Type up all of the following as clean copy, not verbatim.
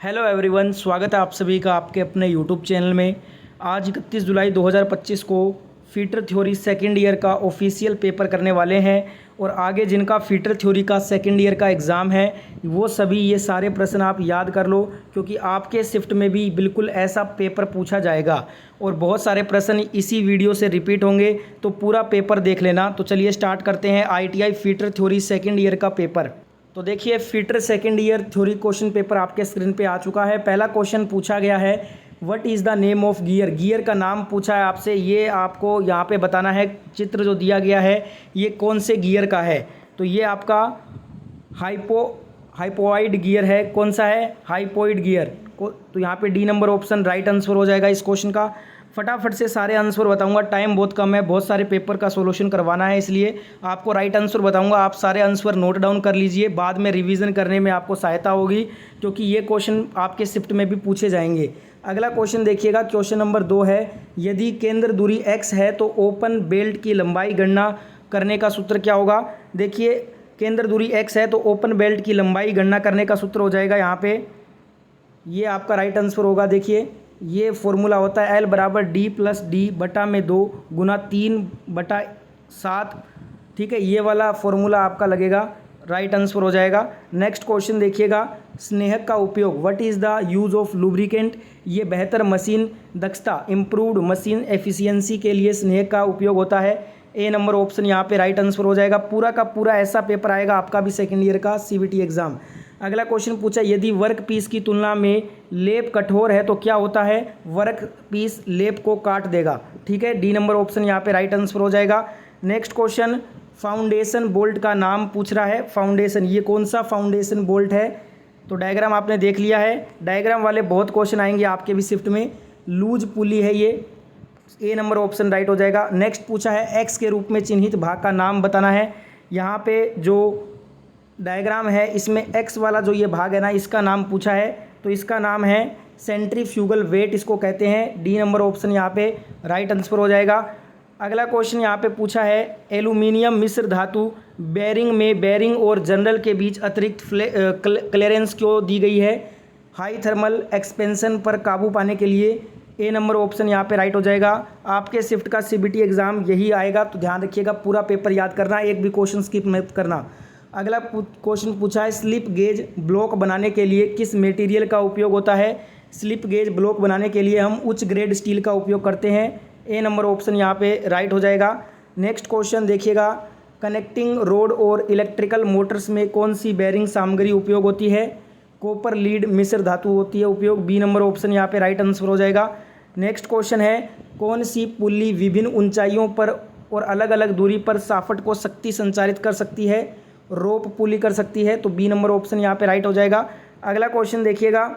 Hello everyone, स्वागत है आप सभी का आपके अपने यूट्यूब चैनल में। आज 31 जुलाई 2025 को फीटर थ्योरी सेकंड ईयर का ऑफिशियल पेपर करने वाले हैं और आगे जिनका फीटर थ्योरी का सेकंड ईयर का एग्ज़ाम है वो सभी ये सारे प्रश्न आप याद कर लो, क्योंकि आपके शिफ्ट में भी बिल्कुल ऐसा पेपर पूछा जाएगा और बहुत सारे प्रश्न इसी वीडियो से रिपीट होंगे, तो पूरा पेपर देख लेना। तो चलिए स्टार्ट करते हैं ITI fitter theory second year का पेपर। तो देखिए, fitter second year theory question paper आपके स्क्रीन पे आ चुका है। पहला क्वेश्चन पूछा गया है, what is the name of gear. Gear का नाम पूछा है आपसे, ये आपको यहाँ पे बताना है। चित्र जो दिया गया है ये कौन से गियर का है, तो ये आपका हाइपोइड गियर है। कौन सा है? हाइपोइड गियर को। तो यहाँ पे D number option right answer हो जाएगा इस क्वेश्चन का। फटाफट से सारे आंसर बताऊंगा, टाइम बहुत कम है, बहुत सारे पेपर का सॉल्यूशन करवाना है, इसलिए आपको राइट आंसर बताऊंगा। आप सारे आंसर नोट डाउन कर लीजिए, बाद में रिवीजन करने में आपको सहायता होगी, क्योंकि ये क्वेश्चन आपके शिफ्ट में भी पूछे जाएंगे। अगला क्वेश्चन देखिएगा, क्वेश्चन नंबर 2 है, यदि केंद्र दूरी x है तो ओपन बेल्ट की लंबाई गणना करने का सूत्र क्या होगा। देखिए, केंद्र दूरी x है तो ओपन बेल्ट की लंबाई गणना करने का सूत्र हो जाएगा यहाँ पे, ये आपका राइट आंसर होगा। देखिए, ये फॉर्मूला होता है L बराबर D+D/2 गुना 3/7। ठीक है, ये वाला फॉर्मूला आपका लगेगा, राइट आंसर हो जाएगा। नेक्स्ट क्वेश्चन देखिएगा, स्नेहक का उपयोग, what is the use of lubricant. ये बेहतर मशीन दक्षता, इम्प्रूव्ड मशीन एफिशिएंसी के लिए स्नेहक का उपयोग होता है। ए नंबर ऑप्शन यहाँ पे राइट आंसर हो जाएगा। पूरा का पूरा ऐसा पेपर आएगा आपका भी सेकेंड ईयर का CBT एग्जाम। अगला क्वेश्चन पूछा, यदि वर्क पीस की तुलना में लेप कठोर है तो क्या होता है। वर्क पीस लेप को काट देगा। ठीक है, डी नंबर ऑप्शन यहाँ पे राइट आंसर हो जाएगा। नेक्स्ट क्वेश्चन, फाउंडेशन बोल्ट का नाम पूछ रहा है। फाउंडेशन, ये कौन सा फाउंडेशन बोल्ट है। तो डायग्राम आपने देख लिया है, डायग्राम वाले बहुत क्वेश्चन आएंगे आपके भी शिफ्ट में। लूज पुली है ये, ए नंबर ऑप्शन राइट हो जाएगा। नेक्स्ट पूछा है, एक्स के रूप में चिन्हित भाग का नाम बताना है। यहाँ पे जो डायग्राम है इसमें एक्स वाला जो ये भाग है ना, इसका नाम पूछा है, तो इसका नाम है सेंट्रीफ्यूगल वेट, इसको कहते हैं। डी नंबर ऑप्शन यहाँ पे राइट आंसर हो जाएगा। अगला क्वेश्चन यहाँ पे पूछा है, एल्यूमिनियम मिश्र धातु बेरिंग में बेरिंग और जनरल के बीच अतिरिक्त क्लियरेंस क्यों दी गई है। हाई थर्मल एक्सपेंशन पर काबू पाने के लिए। ए नंबर ऑप्शन यहाँ पे राइट हो जाएगा। आपके शिफ्ट का CBT एग्जाम यही आएगा, तो ध्यान रखिएगा, पूरा पेपर याद करना, एक भी क्वेश्चन स्किप मत करना। अगला क्वेश्चन पूछा है, स्लिप गेज ब्लॉक बनाने के लिए किस मटेरियल का उपयोग होता है। स्लिप गेज ब्लॉक बनाने के लिए हम उच्च ग्रेड स्टील का उपयोग करते हैं। ए नंबर ऑप्शन यहाँ पे राइट हो जाएगा। नेक्स्ट क्वेश्चन देखिएगा, कनेक्टिंग रोड और इलेक्ट्रिकल मोटर्स में कौन सी बेरिंग सामग्री उपयोग होती है। कॉपर लीड मिश्र धातु होती है उपयोग। बी नंबर ऑप्शन यहाँ पे राइट आंसर हो जाएगा। नेक्स्ट क्वेश्चन है, कौन सी पुल्ली विभिन्न ऊंचाइयों पर और अलग अलग दूरी पर शाफ्ट को शक्ति संचारित कर सकती है। रोप पुली कर सकती है, तो बी नंबर ऑप्शन यहाँ पे राइट हो जाएगा। अगला क्वेश्चन देखिएगा,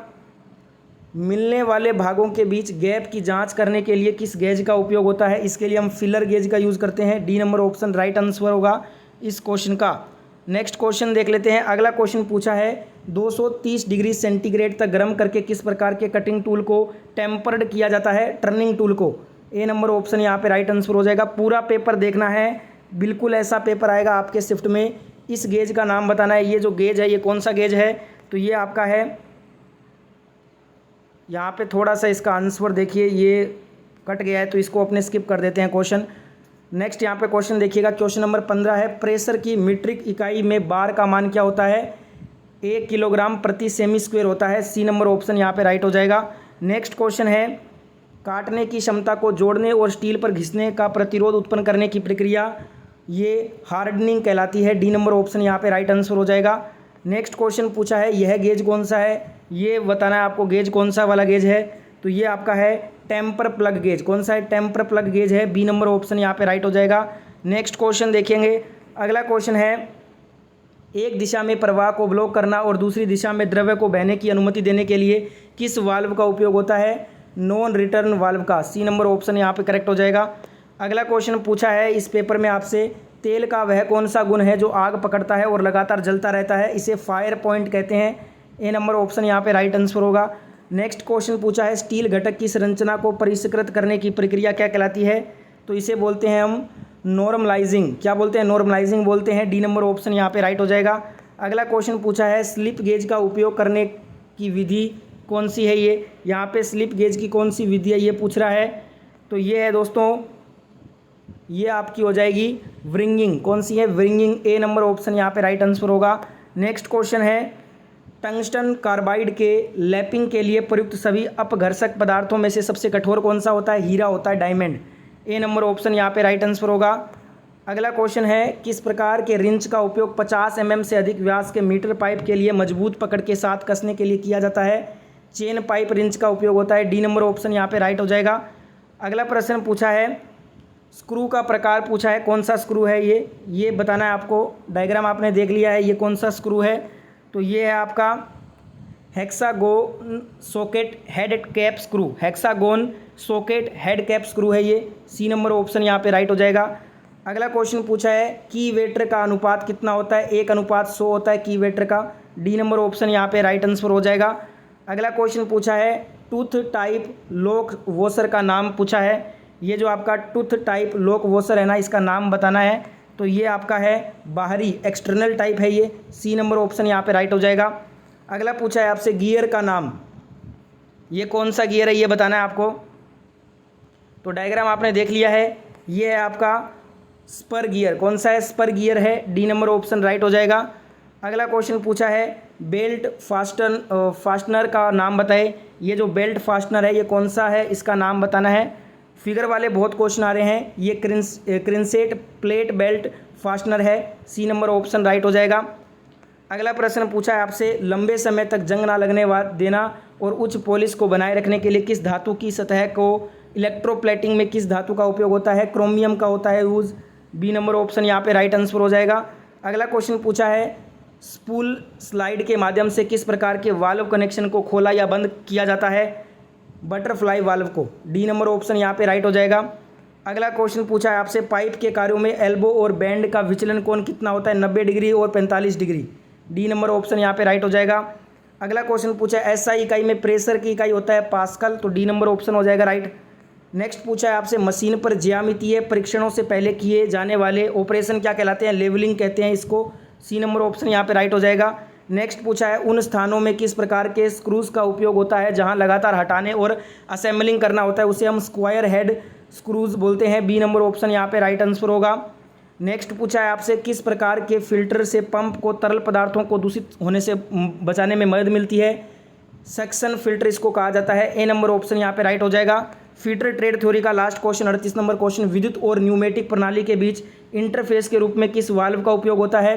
मिलने वाले भागों के बीच गैप की जांच करने के लिए किस गेज का उपयोग होता है। इसके लिए हम फिलर गेज का यूज़ करते हैं। D number option right answer होगा इस क्वेश्चन का। नेक्स्ट क्वेश्चन देख लेते हैं। अगला क्वेश्चन पूछा है, 230 डिग्री सेंटीग्रेड तक गर्म करके किस प्रकार के कटिंग टूल को टेम्पर्ड किया जाता है। टर्निंग टूल को। ए नंबर ऑप्शन यहाँ पे राइट आंसर हो जाएगा। पूरा पेपर देखना है, बिल्कुल ऐसा पेपर आएगा आपके शिफ्ट में। इस गेज का नाम बताना है। ये जो गेज है ये कौन सा गेज है, तो ये आपका है, यहाँ पे थोड़ा सा इसका आंसर देखिए, ये कट गया है तो इसको अपने स्किप कर देते हैं क्वेश्चन। नेक्स्ट यहाँ पे क्वेश्चन देखिएगा, क्वेश्चन नंबर 15 है, प्रेशर की मीट्रिक इकाई में बार का मान क्या होता है। 1 किलोग्राम प्रति सेमी स्क्वायर होता है। सी नंबर ऑप्शन यहाँ पे राइट हो जाएगा। नेक्स्ट क्वेश्चन है, काटने की क्षमता को जोड़ने और स्टील पर घिसने का प्रतिरोध उत्पन्न करने की प्रक्रिया, ये हार्डनिंग कहलाती है। डी नंबर ऑप्शन यहाँ पे राइट आंसर हो जाएगा। नेक्स्ट क्वेश्चन पूछा है, यह गेज कौन सा है, ये बताना है आपको गेज कौन सा वाला गेज है, तो ये आपका है टेम्पर प्लग गेज। कौन सा है? टेम्पर प्लग गेज है। बी नंबर ऑप्शन यहाँ पे राइट हो जाएगा। नेक्स्ट क्वेश्चन देखेंगे। अगला क्वेश्चन है, एक दिशा में प्रवाह को ब्लॉक करना और दूसरी दिशा में द्रव्य को बहने की अनुमति देने के लिए किस वाल्व का उपयोग होता है। नॉन रिटर्न वाल्व का। सी नंबर ऑप्शन यहाँ पे करेक्ट हो जाएगा। अगला क्वेश्चन पूछा है इस पेपर में आपसे, तेल का वह कौन सा गुण है जो आग पकड़ता है और लगातार जलता रहता है, इसे फायर पॉइंट कहते हैं। ए नंबर ऑप्शन यहाँ पे राइट आंसर होगा। नेक्स्ट क्वेश्चन पूछा है, स्टील घटक की संरचना को परिष्कृत करने की प्रक्रिया क्या कहलाती है, तो इसे बोलते हैं हम नॉर्मलाइजिंग। क्या बोलते हैं? नॉर्मलाइजिंग बोलते हैं। डी नंबर ऑप्शन यहाँ पे राइट हो जाएगा। अगला क्वेश्चन पूछा है, स्लिप गेज का उपयोग करने की विधि कौन सी है ये, यहाँ पे स्लिप गेज की कौन सी विधि है ये पूछ रहा है। तो ये है दोस्तों, ये आपकी हो जाएगी व्रिंगिंग। कौन सी है, व्रिंगिंग। ए नंबर ऑप्शन यहाँ पे राइट आंसर होगा। नेक्स्ट क्वेश्चन है, टंगस्टन कार्बाइड के लैपिंग के लिए प्रयुक्त सभी अपघर्षक पदार्थों में से सबसे कठोर कौन सा होता है, हीरा होता है, डायमंड। ए नंबर ऑप्शन यहाँ पे राइट आंसर होगा। अगला क्वेश्चन है, किस प्रकार के रिंच का उपयोग 50 mm से अधिक व्यास के मीटर पाइप के लिए मजबूत पकड़ के साथ कसने के लिए किया जाता है, चेन पाइप रिंच का उपयोग होता है। डी नंबर ऑप्शन यहाँ पे राइट हो जाएगा। अगला प्रश्न पूछा है, स्क्रू का प्रकार पूछा है, कौन सा स्क्रू है ये बताना है आपको। डायग्राम आपने देख लिया है, ये कौन सा स्क्रू है, तो ये है आपका hexagon socket head cap screw. Hexagon socket head cap screw है ये। सी नंबर ऑप्शन यहाँ पे राइट हो जाएगा। अगला क्वेश्चन पूछा है, की वेटर का अनुपात कितना होता है, 1:100 होता है की वेटर का। डी नंबर ऑप्शन यहाँ पे राइट आंसर हो जाएगा। अगला क्वेश्चन पूछा है, टूथ टाइप लॉक वॉशर का नाम पूछा है। ये जो आपका टूथ टाइप लॉक वॉशर है ना, इसका नाम बताना है। तो ये आपका है बाहरी, एक्सटर्नल टाइप है ये। सी नंबर ऑप्शन यहाँ पे राइट हो जाएगा। अगला पूछा है आपसे, गियर का नाम, ये कौन सा गियर है ये बताना है आपको। तो डायग्राम आपने देख लिया है, ये है आपका स्पर गियर। कौन सा है, स्पर गियर है। डी नंबर ऑप्शन राइट हो जाएगा। अगला क्वेश्चन पूछा है, बेल्ट फास्टनर का नाम बताए। ये जो बेल्ट फास्टनर है ये कौन सा है, इसका नाम बताना है। फिगर वाले बहुत क्वेश्चन आ रहे हैं। ये क्रिंसेट प्लेट बेल्ट फास्टनर है। सी नंबर ऑप्शन राइट हो जाएगा। अगला प्रश्न पूछा है आपसे, लंबे समय तक जंग ना लगने देना और उच्च पॉलिश को बनाए रखने के लिए किस धातु की सतह को इलेक्ट्रोप्लेटिंग में किस धातु का उपयोग होता है, क्रोमियम का होता है यूज़। बी नंबर ऑप्शन यहाँ पे राइट आंसर हो जाएगा। अगला क्वेश्चन पूछा है, स्पूल स्लाइड के माध्यम से किस प्रकार के वाल्व कनेक्शन को खोला या बंद किया जाता है, बटरफ्लाई वाल्व को। डी नंबर ऑप्शन यहाँ पे राइट हो जाएगा। अगला क्वेश्चन पूछा है आपसे, पाइप के कार्यों में एल्बो और बैंड का विचलन कोण कितना होता है, 90 डिग्री और 45 डिग्री। डी नंबर ऑप्शन यहाँ पे राइट हो जाएगा। अगला क्वेश्चन पूछा है, एसआई इकाई में प्रेशर की इकाई होता है पास्कल। तो डी नंबर ऑप्शन हो जाएगा राइट। नेक्स्ट पूछा है आपसे, मशीन पर ज्यामितीय परीक्षणों से पहले किए जाने वाले ऑपरेशन क्या कहलाते हैं, लेवलिंग कहते हैं इसको। सी नंबर ऑप्शन यहाँ पे राइट हो जाएगा। नेक्स्ट पूछा है, उन स्थानों में किस प्रकार के स्क्रूज का उपयोग होता है जहां लगातार हटाने और असेंबलिंग करना होता है, उसे हम स्क्वायर हेड स्क्रूज बोलते हैं। बी नंबर ऑप्शन यहाँ पे राइट आंसर होगा। नेक्स्ट पूछा है आपसे, किस प्रकार के फिल्टर से पंप को तरल पदार्थों को दूषित होने से बचाने में मदद मिलती है, सक्शन फिल्टर इसको कहा जाता है। ए नंबर ऑप्शन यहाँ पे राइट हो जाएगा। फीटर ट्रेड थ्योरी का लास्ट क्वेश्चन 38 नंबर क्वेश्चन, विद्युत और न्यूमेटिक प्रणाली के बीच इंटरफेस के रूप में किस वाल्व का उपयोग होता है,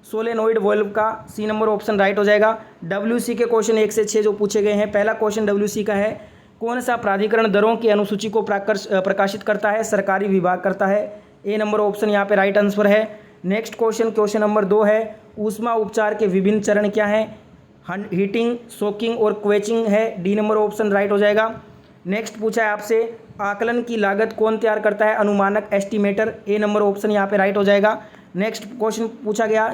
सोलेनोइड वाल्व का। सी नंबर ऑप्शन राइट हो जाएगा। डब्ल्यूसी के क्वेश्चन 1 से 6 जो पूछे गए हैं। पहला क्वेश्चन डब्ल्यूसी का है, कौन सा प्राधिकरण दरों की अनुसूची को प्रकाशित करता है, सरकारी विभाग करता है। ए नंबर ऑप्शन यहाँ पे राइट आंसर है। नेक्स्ट क्वेश्चन नंबर 2 है, ऊष्मा उपचार के विभिन्न चरण क्या हैं, हीटिंग, सोकिंग और क्वेचिंग है। डी नंबर ऑप्शन राइट हो जाएगा। नेक्स्ट पूछा है आपसे, आकलन की लागत कौन तैयार करता है, अनुमानक, एस्टिमेटर। ए नंबर ऑप्शन यहाँ पे राइट हो जाएगा। नेक्स्ट क्वेश्चन पूछा गया,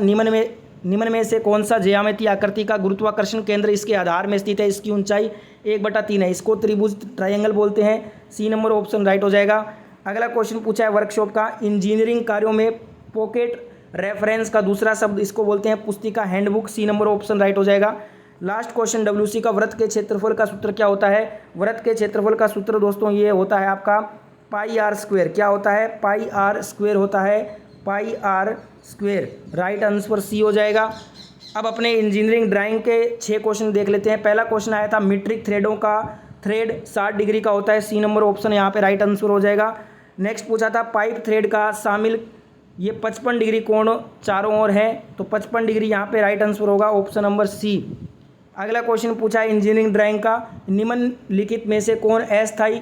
निम्न में से कौन सा ज्यामितीय आकृति का गुरुत्वाकर्षण केंद्र इसके आधार में स्थित है, इसकी ऊंचाई 1/3 है, इसको त्रिभुज ट्रायंगल बोलते हैं। सी नंबर ऑप्शन राइट हो जाएगा। अगला क्वेश्चन पूछा है वर्कशॉप का, इंजीनियरिंग कार्यों में पॉकेट रेफरेंस का दूसरा शब्द इसको बोलते हैं पुस्तिका, handbook. C number option right हो जाएगा। लास्ट क्वेश्चन डब्ल्यूसी का, वृत्त के क्षेत्रफल का सूत्र क्या होता है। वृत्त के क्षेत्रफल का सूत्र दोस्तों ये होता है आपका पाई आर स्क्वायर। क्या होता है, पाई आर स्क्वायर होता है, pi r square. Right answer C हो जाएगा। अब अपने इंजीनियरिंग ड्राइंग के 6 क्वेश्चन देख लेते हैं। पहला क्वेश्चन आया था, मीट्रिक थ्रेडों का थ्रेड 60 डिग्री का होता है। सी नंबर ऑप्शन यहाँ पे राइट आंसर हो जाएगा। नेक्स्ट पूछा था, पाइप थ्रेड का शामिल ये 55 डिग्री कोण चारों ओर है, तो 55 डिग्री यहाँ पे राइट आंसर होगा, ऑप्शन नंबर सी। अगला क्वेश्चन पूछा है इंजीनियरिंग ड्राइंग का, निम्नलिखित में से कौन अस्थायी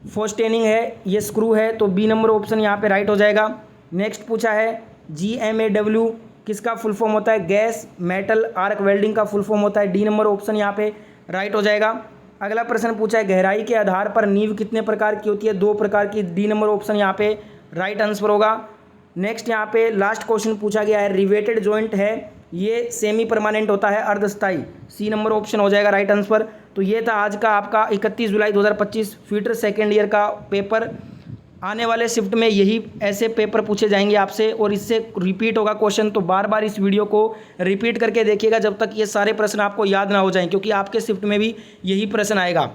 फोस्टेनिंग है, ये स्क्रू है, तो बी नंबर ऑप्शन यहाँ पे राइट हो जाएगा। नेक्स्ट पूछा है GMAW किसका फुल फॉर्म होता है, गैस मेटल आर्क वेल्डिंग का फुल फॉर्म होता है। डी नंबर ऑप्शन यहाँ पे राइट हो जाएगा। अगला प्रश्न पूछा है, गहराई के आधार पर नींव कितने प्रकार की होती है, 2 प्रकार की। डी नंबर ऑप्शन यहाँ पे राइट आंसर होगा। नेक्स्ट यहाँ पे लास्ट क्वेश्चन पूछा गया है, रिवेटेड जॉइंट है, ये सेमी परमानेंट होता है, अर्धस्थायी। सी नंबर ऑप्शन हो जाएगा राइट आंसर। तो ये था आज का आपका 31 जुलाई 2025 फीटर सेकेंड ईयर का पेपर। आने वाले शिफ्ट में यही ऐसे पेपर पूछे जाएंगे आपसे और इससे रिपीट होगा क्वेश्चन, तो बार बार इस वीडियो को रिपीट करके देखिएगा जब तक ये सारे प्रश्न आपको याद ना हो जाएं, क्योंकि आपके शिफ्ट में भी यही प्रश्न आएगा।